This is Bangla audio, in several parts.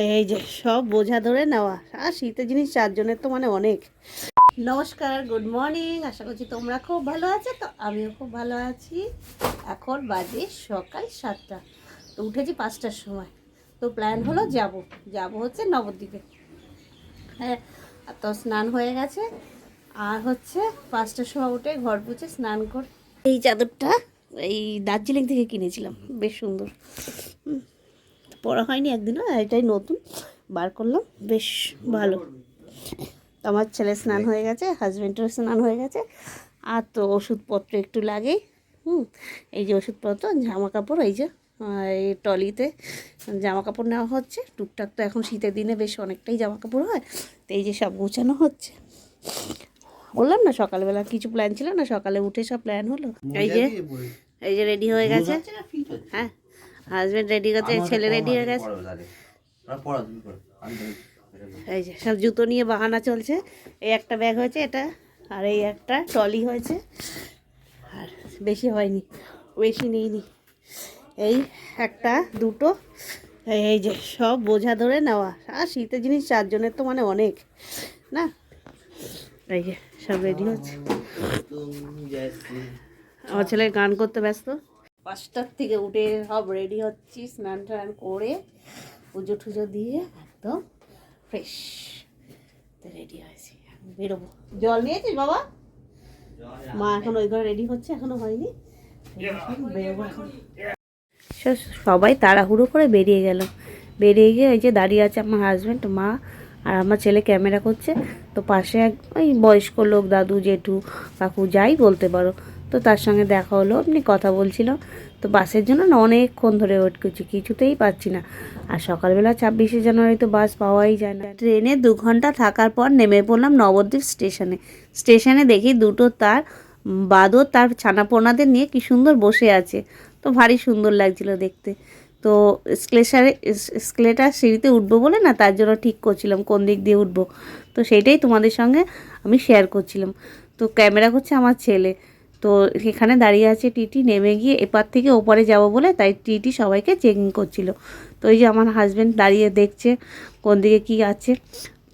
এই যে সব বোঝা ধরে নেওয়া আর শীতের জিনিস চারজনের তো মানে অনেক। নমস্কার, গুড মর্নিং। আশা করছি তোমরা খুব ভালো আছো। তো আমিও খুব ভালো আছি। এখন বাজে সকাল 7টা, তো উঠেছি 5টার সময়। তো প্ল্যান হলো যাব হচ্ছে নবদ্বীপে। হ্যাঁ, তো স্নান হয়ে গেছে। আর হচ্ছে 5টার সময় উঠে ঘর পুছে স্নান করে এই চাদরটা এই দার্জিলিং থেকে কিনেছিলাম, বেশ সুন্দর। পরা হয়নি একদিনও, এটাই নতুন বার করলাম, বেশ ভালো। আমার ছেলে স্নান হয়ে গেছে, হাজব্যান্ডেরও স্নান হয়ে গেছে। আর তো ওষুধপত্র একটু লাগেই। এই যে ওষুধপত্র, জামা কাপড়, এই যে এই ট্রলিতে জামা কাপড় নেওয়া হচ্ছে টুকটাক। তো এখন শীতের দিনে বেশ অনেকটাই জামা কাপড় হয়, তো এই যে সব গোছানো হচ্ছে। বললাম না সকালবেলা কিছু প্ল্যান ছিল না, সকালে উঠে সব প্ল্যান হলো। এই যে রেডি হয়ে গেছে। হ্যাঁ, হাজব্যান্ড রেডি গেছে, ছেলে রেডি হয়ে গেছে। এই যে সব জুতো নিয়ে বাহানা চলছে। এই একটা ব্যাগ হয়েছে এটা, আর এই একটা ট্রলি হয়েছে। আর বেশি হয়নি, বেশি নিইনি, এই একটা দুটো। এই যে সব বোঝা ধরে নেওয়া আর শীতের জিনিস চারজনের তো মানে অনেক না। এই যে সব রেডি হচ্ছে। আমার ছেলে গান করতে ব্যস্ত। 5টার থেকে উঠে সব রেডি হচ্ছি, স্নান টান করে পুজো টুজো দিয়ে একদম ফ্রেশ রেডি হয়েছি, বেরোবো। জল নিয়েছিস বাবা? মা এখন ওই ঘরে রেডি হচ্ছে, এখনো হয়নি। বেরোবো এখন। সবাই তাড়াহুড়ো করে বেরিয়ে গেল। বেরিয়ে গিয়ে ওই যে দাঁড়িয়ে আছে আমার হাজব্যান্ড, মা আর আমার ছেলে ক্যামেরা করছে। তো পাশে এক ওই বয়স্ক লোক, দাদু জেঠু কাকু যাই বলতে পারো, তো তার সঙ্গে দেখা হলো, এমনি কথা বলছিল। তো বাসের জন্য না অনেকক্ষণ ধরে ওয়েট করছি, কিছুতেই পাচ্ছি না। আর সকালবেলা 26শে জানুয়ারি তো বাস পাওয়াই যায় না। ট্রেনে 2 ঘন্টা থাকার পর নেমে পড়লাম নবদ্বীপ স্টেশনে। স্টেশনে দেখি দুটো তার বাদর তার ছানাপোনাদের নিয়ে কি সুন্দর বসে আছে। তো ভারী সুন্দর লাগছিল দেখতে। তো স্কেলেটার সিঁড়িতে উঠবো বলে না, তার জন্য ঠিক করছিলাম কোন দিক দিয়ে উঠবো। তো সেইটাই তোমাদের সঙ্গে আমি শেয়ার করছিলাম। তো ক্যামেরা করছে আমার ছেলে। তো এখানে দাঁড়িয়ে আছে টিটি, নেমে গিয়ে এপার থেকে ওপারে যাব বলে তাই টিটি সবাইকে চেকিং করছিল। তো এই যে আমার হাজব্যান্ড দাঁড়িয়ে দেখছে কোন দিকে কি আছে।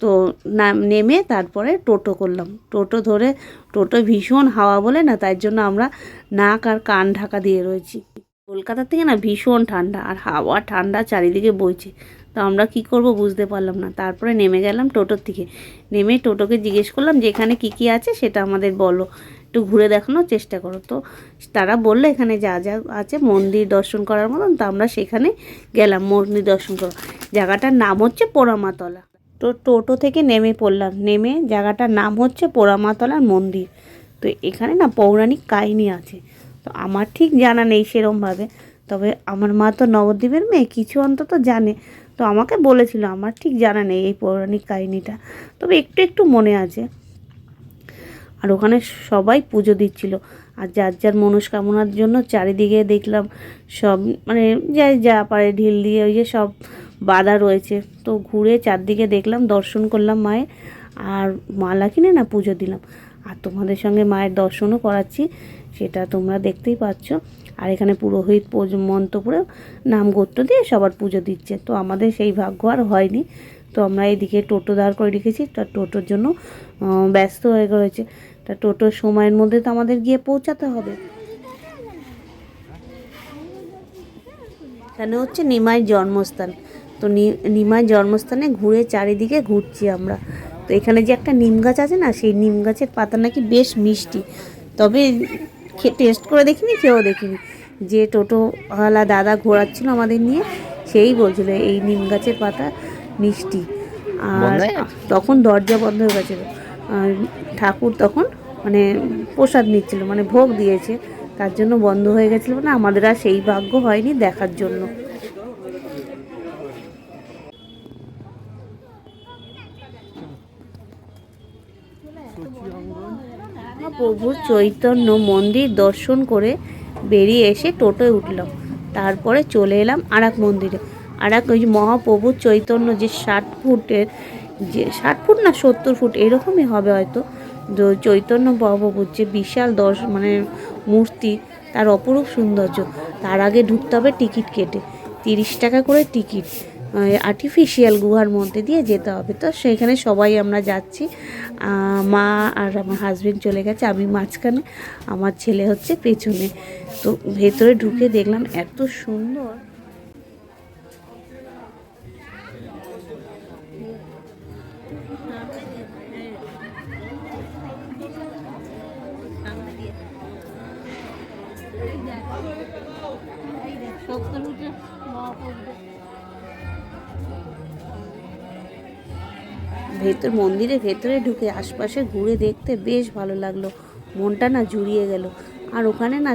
তো নেমে তারপরে টোটো করলাম। টোটো ধরে, টোটো ভীষণ হাওয়া বলে না, তাই জন্য আমরা নাক আর কান ঢাকা দিয়ে রয়েছি। কলকাতা থেকে না ভীষণ ঠান্ডা, আর হাওয়া ঠান্ডা চারিদিকে বইছে। তো আমরা কি করব বুঝতে পারলাম না। তারপরে নেমে গেলাম টোটোর থেকে। নেমে টোটোকে জিজ্ঞেস করলাম যে এখানে কী কী আছে সেটা আমাদের বলো, একটু ঘুরে দেখানোর চেষ্টা করো। তো তারা বললো এখানে যা যা আছে মন্দির দর্শন করার মতন। তো আমরা সেখানে গেলাম মন্দির দর্শন করো। জায়গাটার নাম হচ্ছে পোড়ামাতলা। তো টোটো থেকে নেমে পড়লাম, নেমে জায়গাটার নাম হচ্ছে পোড়ামাতলার মন্দির। তো এখানে না পৌরাণিক কাহিনী আছে। তো আমার ঠিক জানা নেই সেরমভাবে, তবে আমার মা তো নবদ্বীপের মেয়ে, কিছু অন্তত জানে। তো আমাকে বলেছিল, আমার ঠিক জানা নেই এই পৌরাণিক কাহিনীটা, তবে একটু একটু মনে আছে। আর ওখানে সবাই পুজো দিচ্ছিল, আর যার যার মনস্কামনার জন্য চারিদিকে দেখলাম সব মানে যা পারে ঢিল দিয়ে ওই যে সব বাঁধা রয়েছে। তো ঘুরে চারদিকে দেখলাম, দর্শন করলাম মায়ের, আর মালা কিনে না পুজো দিলাম। আর তোমাদের সঙ্গে মায়ের দর্শনও করাচ্ছি, সেটা তোমরা দেখতেই পাচ্ছ। আর এখানে পুরোহিত মন্ত্রপুরে নাম গোত্র দিয়ে সবার পুজো দিচ্ছে। তো আমাদের সেই ভাগ্য আর হয়নি। তো আমরা এইদিকে টোটো দাঁড় করে রেখেছি, তার টোটোর জন্য ব্যস্ত হয়ে রয়েছে। তা টোটোর সময়ের মধ্যে তো আমাদের গিয়ে পৌঁছাতে হবে। এখানে হচ্ছে নিমাইয়ের জন্মস্থান। তো নিমাইয়ের জন্মস্থানে ঘুরে চারিদিকে ঘুরছি আমরা। তো এখানে যে একটা নিম গাছ আছে না, সেই নিম গাছের পাতা নাকি বেশ মিষ্টি। তবে টেস্ট করে দেখিনি, কেউ দেখিনি। যে টোটোওয়ালা দাদা ঘোরাচ্ছিল আমাদের নিয়ে, সেই বলছিল এই নিম গাছের পাতা মিষ্টি। আর তখন দরজা বন্ধ হয়ে গেছিলো। ঠাকুর তখন মানে প্রসাদ নিচ্ছিল, মানে ভোগ দিয়েছে, তার জন্য বন্ধ হয়ে গেছিলো না। আমাদের আর সেই ভাগ্য হয়নি দেখার জন্য। প্রভু চৈতন্য মন্দির দর্শন করে বেরিয়ে এসে টোটোয় উঠলাম। তারপরে চলে এলাম আর এক মন্দিরে। আর এক ওই মহাপ্রভু চৈতন্য যে 60 ফুটের, যে 60 ফুট না 70 ফুট এরকমই হবে হয়তো, চৈতন্য মহাপ্রভুর যে বিশাল মানে মূর্তি, তার অপরূপ সৌন্দর্য। তার আগে ঢুকতে হবে টিকিট কেটে, 30 টাকা করে টিকিট। আর্টিফিশিয়াল গুহার মধ্যে দিয়ে যেতে হবে। তো সেখানে সবাই আমরা যাচ্ছি, মা আর আমার হাজবেন্ড চলে গেছে, আমি মাঝখানে, আমার ছেলে হচ্ছে পেছনে। তো ভেতরে ঢুকে দেখলাম এত সুন্দর। মন্দিরের ভেতরে ঢুকে আশপাশে ঘুরে দেখতে বেশ ভালো লাগলো, মনটা না জুড়িয়ে গেল। আর ওখানে না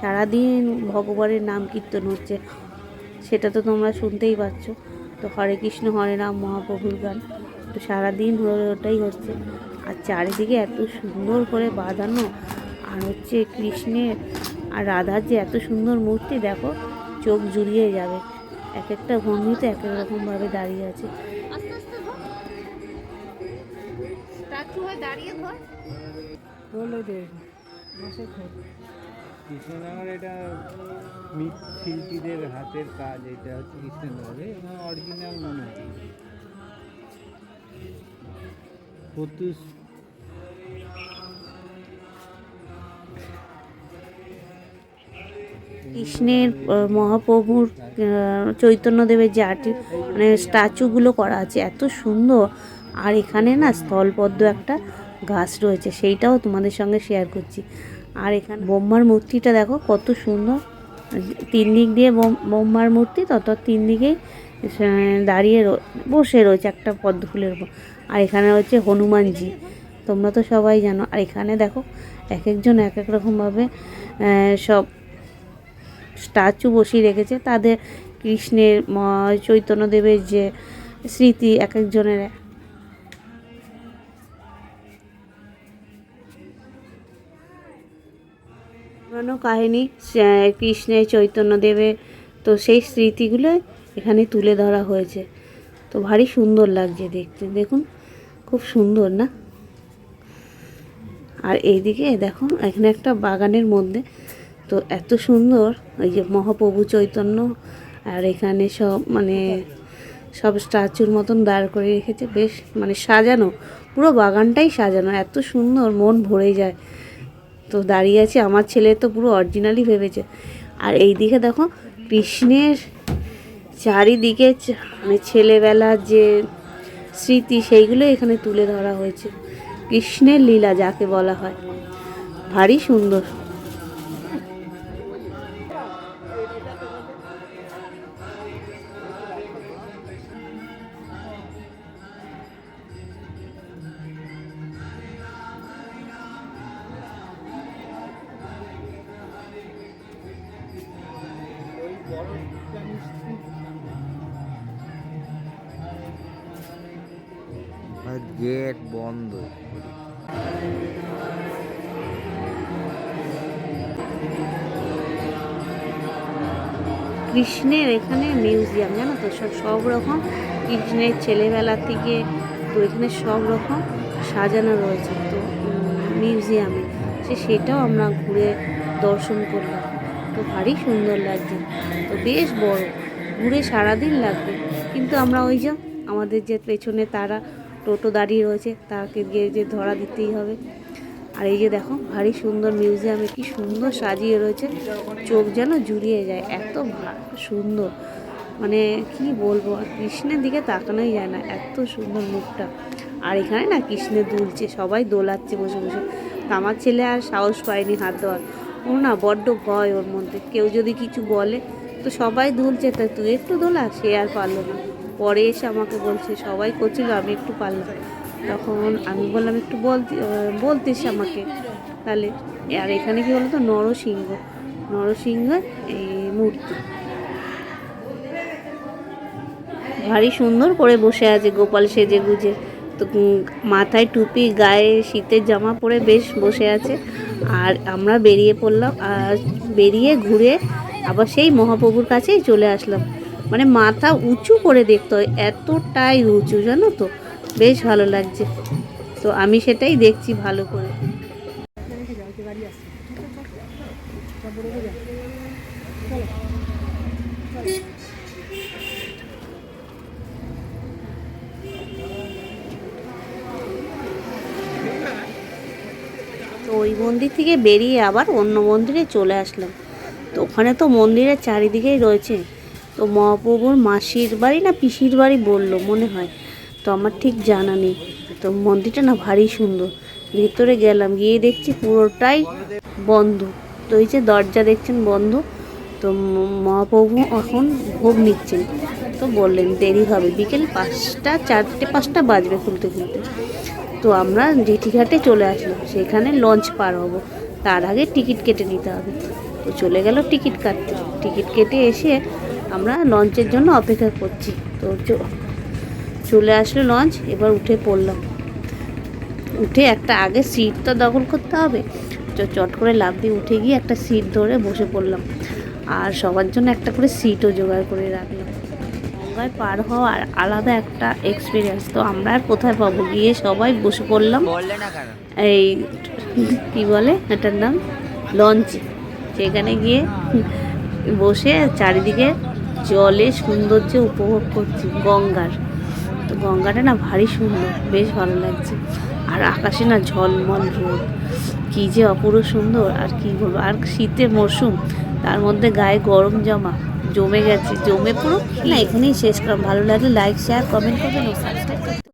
সারাদিন ভগবানের নাম কীর্তন হচ্ছে, সেটা তো তোমরা শুনতেই পাচ্ছ। তো হরে কৃষ্ণ হরে রাম মহাপ্রভুর গান, তো সারাদিন ওটাই হচ্ছে। আর চারিদিকে এত সুন্দর করে বাঁধানো, আর হচ্ছে কৃষ্ণের আর রাধার যে এত সুন্দর মূর্তি, দেখো চোখ জুড়িয়ে যাবে। এক একটা ভঙ্গিতে এক এক রকমভাবে দাঁড়িয়ে আছে। কৃষ্ণনগর এটা শিল্পীদের হাতের কাজ, এটা হচ্ছে কৃষ্ণনগরে অরিজিনাল মনে হয়। কৃষ্ণের মহাপ্রভুর চৈতন্যদেবের যে মানে স্ট্যাচুগুলো করা আছে এত সুন্দর। আর এখানে না স্থলপদ্ম একটা গাছ রয়েছে, সেইটাও তোমাদের সঙ্গে শেয়ার করছি। আর এখানে ব্রহ্মার মূর্তিটা দেখো কত সুন্দর, 3 দিক দিয়ে ব্রহ্মার মূর্তি, তত 3 দিকেই দাঁড়িয়ে বসে রয়েছে একটা পদ্ম ফুলের উপর। আর এখানে হচ্ছে হনুমানজি, তোমরা তো সবাই জানো। আর এখানে দেখো এক একজন এক এক রকমভাবে সব স্ট্যাচু বসিয়ে রেখেছে, তাদের কৃষ্ণের চৈতন্যদেবের যে স্মৃতি এক একজনের পুরনো কাহিনী, কৃষ্ণের চৈতন্যদেবের, তো সেই স্মৃতিগুলো এখানে তুলে ধরা হয়েছে। তো ভারী সুন্দর লাগছে দেখতে, দেখুন খুব সুন্দর না। আর এইদিকে দেখো এখানে একটা বাগানের মধ্যে, তো এত সুন্দর ওই যে মহাপ্রভু চৈতন্য, আর এখানে সব মানে সব স্ট্যাচুর মতন দাঁড় করে রেখেছে, বেশ মানে সাজানো, পুরো বাগানটাই সাজানো, এত সুন্দর মন ভরে যায়। তো দাঁড়িয়ে আছে, আমার ছেলে তো পুরো অরিজিনালি ভেবেছে। আর এই দিকে দেখো কৃষ্ণের চারিদিকে মানে ছেলেবেলার যে স্মৃতি, সেইগুলো এখানে তুলে ধরা হয়েছে। কৃষ্ণের লীলা যাকে বলা হয়, ভারী সুন্দর। গেট বন্ধ। কৃষ্ণের এখানে মিউজিয়াম, জানো তো, সব রকম কৃষ্ণের ছেলেবেলা থেকে, তো এখানে সব রকম সাজানো রয়েছে। তো মিউজিয়ামে সেটাও আমরা ঘুরে দর্শন করলাম, তো ভারী সুন্দর লাগছে। তো বেশ বড়, ঘুরে সারাদিন লাগবে। কিন্তু আমরা ওই যে আমাদের যে পেছনে তারা টোটো দাঁড়িয়ে রয়েছে, তাকে গিয়ে যে ধরা দিতেই হবে। আর এই যে দেখো ভারী সুন্দর মিউজিয়ামে কি সুন্দর সাজিয়ে রয়েছে, চোখ যেন জুড়িয়ে যায়, এত সুন্দর, মানে কি বলবো, কৃষ্ণের দিকে তাকানোই যায় না, এত সুন্দর মুখটা। আর এখানে না কৃষ্ণের দুলছে, সবাই দোলাচ্ছে বসে বসে। আমার ছেলে আর সাহস পায়নি হাত দেওয়ার, ও না বড্ড ভয় ওর মধ্যে, কেউ যদি কিছু বলে, তো সবাই দুলছে, তা তুই একটু দোলা, সে আর পারলো না। পরে এসে আমাকে বলছে সবাই করছিল, আমি একটু পারলাম। তখন আমি বললাম একটু বলতিস আমাকে তাহলে। আর এখানে কি বলতো, নরসিংহের এই মূর্তি ভারী সুন্দর করে বসে আছে, গোপাল সেজে গুজে। তো মাথায় টুপি, গায়ে শীতের জামা পরে বেশ বসে আছে। আর আমরা বেরিয়ে পড়লাম, আর বেরিয়ে ঘুরে আবার সেই মহাপ্রভুর কাছেই চলে আসলাম। মানে মাথা উঁচু করে দেখতে হয়, এতটাই উঁচু, জানো তো, বেশ ভালো লাগছে। তো আমি সেটাই দেখছি ভালো করে। ওই মন্দির থেকে বেরিয়ে আবার অন্য মন্দিরে চলে আসলাম। তো ওখানে তো মন্দিরের চারিদিকেই রয়েছে, তো মহাপ্রভুর মাসির বাড়ি না পিসির বাড়ি বললো মনে হয়, তো আমার ঠিক জানা নেই। তো মন্দিরটা না ভারী সুন্দর। ভেতরে গেলাম, গিয়ে দেখছি পুরোটাই বন্ধ। তো এই যে দরজা দেখছেন বন্ধ। তো মহাপ্রভু এখন ভোগ নিচ্ছেন। তো বললেন দেরি হবে, বিকেল 5টা 4টে 5টা বাজবে খুলতে খুলতে। তো আমরা জেঠিঘাটে চলে আসলাম, সেখানে লঞ্চ পার হব, তার আগে টিকিট কেটে নিতে হবে। তো চলে গেল টিকিট কাটতে। টিকিট কেটে এসে আমরা লঞ্চের জন্য অপেক্ষা করছি। তো চলে আসলো লঞ্চ, এবার উঠে পড়লাম। উঠে একটা আগে সিট তো দখল করতে হবে, তো চট করে লাফ দিয়ে উঠে গিয়ে একটা সিট ধরে বসে পড়লাম। আর সবার জন্য একটা করে সিটও জোগাড় করে রাখলাম। গঙ্গায় পার হওয়ার আলাদা একটা এক্সপিরিয়েন্স। তো আমরা আর কোথায় পাবো, গিয়ে সবাই বসে পড়লাম এই কি বলে এটার নাম, লঞ্চে। সেখানে গিয়ে বসে চারিদিকে জলে সৌন্দর্য উপভোগ করছি গঙ্গার। তো গঙ্গাটা না ভারী সুন্দর, বেশ ভালো লাগছে। আর আকাশে না ঝলমল রোদ, কী যে অপূর্ব সুন্দর। আর কি বলবো, আর শীতের মরশুম, তার মধ্যে গায়ে গরম জমে গেছে, জমে পুরো না। এখানেই শেষ করলাম। ভালো লাগলে লাইক শেয়ার কমেন্ট করবেন ও সাবস্ক্রাইব করবেন।